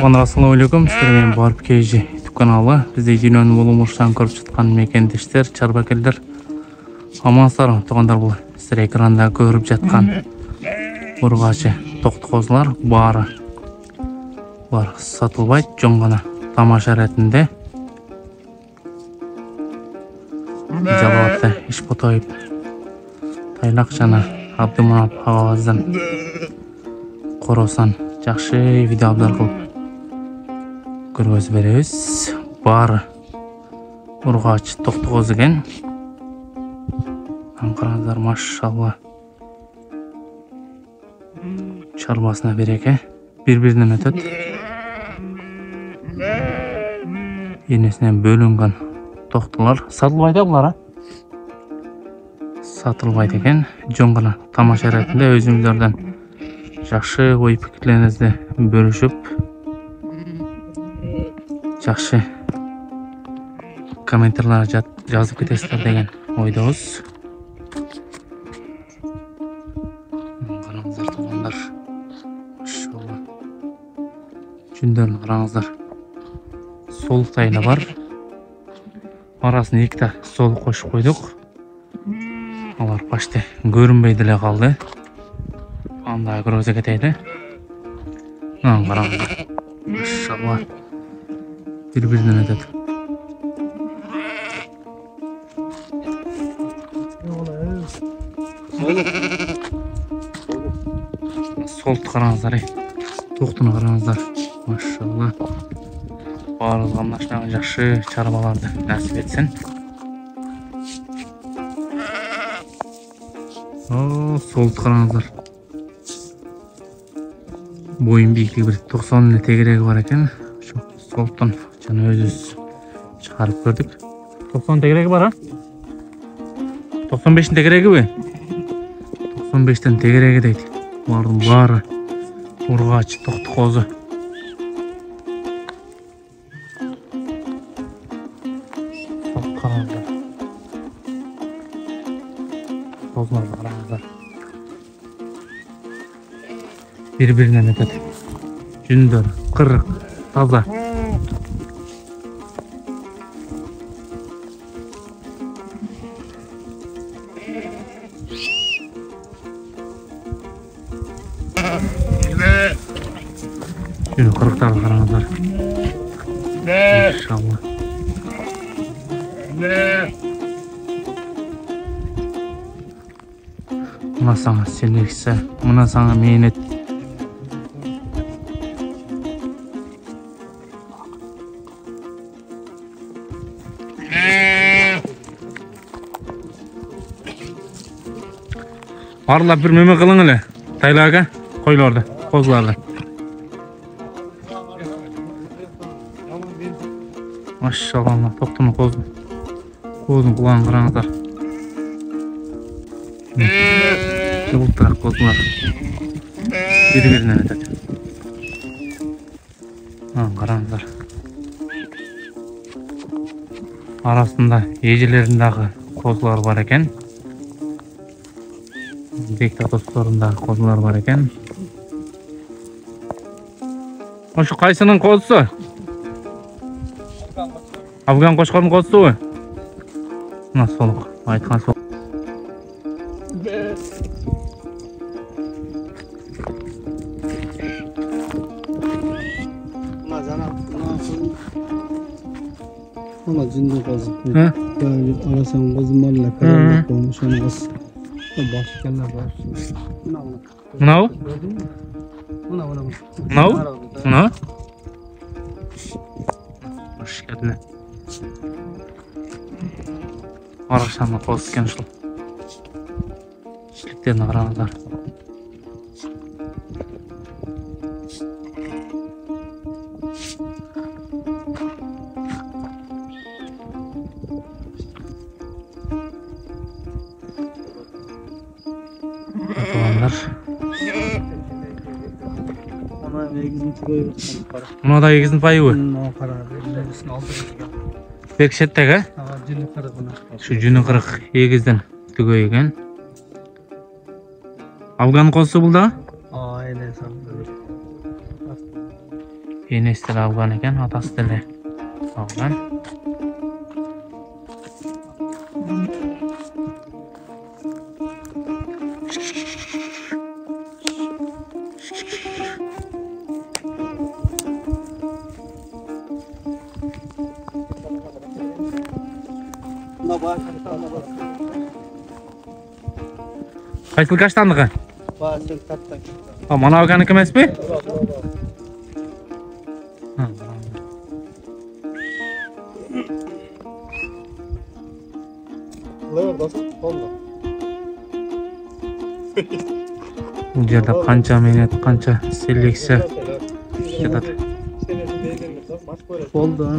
Тукан Расуловлюкум, сіздермен барып кейжі YouTube каналы. Бізде дүйнөнің болумуштан көріп жатқан мекендештер, чарбакелдер. Амансыздар, туғандар, бұл сіздер экранда көріп жатқан ургачы тоқты қозылар бары. Бар сатылбайды, жон ғана тамаша ретінде. Жалауатты іш потойып, тайлақ жана Абдыманап Аваздан қоросан жақшы видеодар қылып көргөз беребиз. Бары ургач тоқты қозы екен. Қараңыздар, машалла. Чарбасына береке. Bir-birинен өтөт. Енесінен бөлінген тоқтылар. Сатылбайды бұлар, сатылбайды екен. Жон ғана тамаша ретінде өзіңіздерден жақшы ой пікірлеріңізді бөлішіп, жақшы комментарлар жазып кетесіздер деген ойдамыз. Қараңыздар, туғандар. Машалла. Жүндерін қараңыздар. Солық тайына бар. Арасын екті солық қошып қойдық. Алар пашты көрінбейділі қалды. Анда көрөзі кетейді. Қараңыздар. Машалла. Bir-birинен өтеді. Солты қараңыздар, тоқтыны қараңыздар. Машалла. Барлығы мынашынағы жақшы чарбаларды нәсіп етсін. Солты қараңыздар. Бойын биіктігі бір 90 тегерегі бар екен. Солттан жаңа өзіміз шығарып көрдік. 90 тегерегі бар, 95 тегерегі бе? 95-тен тегерегі дейді. Олардың бары ургач тоқты қозы. Қараңыздар. Қозыларды қараңыздар. Bir-birинен өтеді. Жүндер, қырық, таза. Жүні қырықтарды қараңыздар. Машалла. Мұна саңа сенекісі, мұна саңа мейнет. Arılar bir meme kılın öyle. Taylaga koyulardı, kozlardı. Maşallah, toktunu kozdu. Kozun kulağını kıranızlar. Yıltırak kozdular. Bir-birinden ötedi. Kıranızlar. Arasında ecelerindeki kozlar var eken. Bekta dostlarında kozlar var eken. Şu kaysının kozusu? Afgan koşkarın kozusu mu? Nasıl soluk? Aytkan soluk. Ama cindi kozu. Arasam kozum varla karanlık olmuş onu kozu. Başkanlar var. Mınau? Mınau? Mınau? Hoş geldin. Araşanla koz iken şul. Şiliklerini qarаңыздар. Muna da egizin payı bu. Pek şettek ha? Şu jüni kırık egizden tügö eken. Afgan kozu bu da? Enesi de algan ekan, atası da algan. Qaysi kashtandiqi? Bazen tattak. Ha, mana alganiki emasmi? Ha. Bu yerda qancha mehnat, qancha seleksiya ketadi. Oldu ha.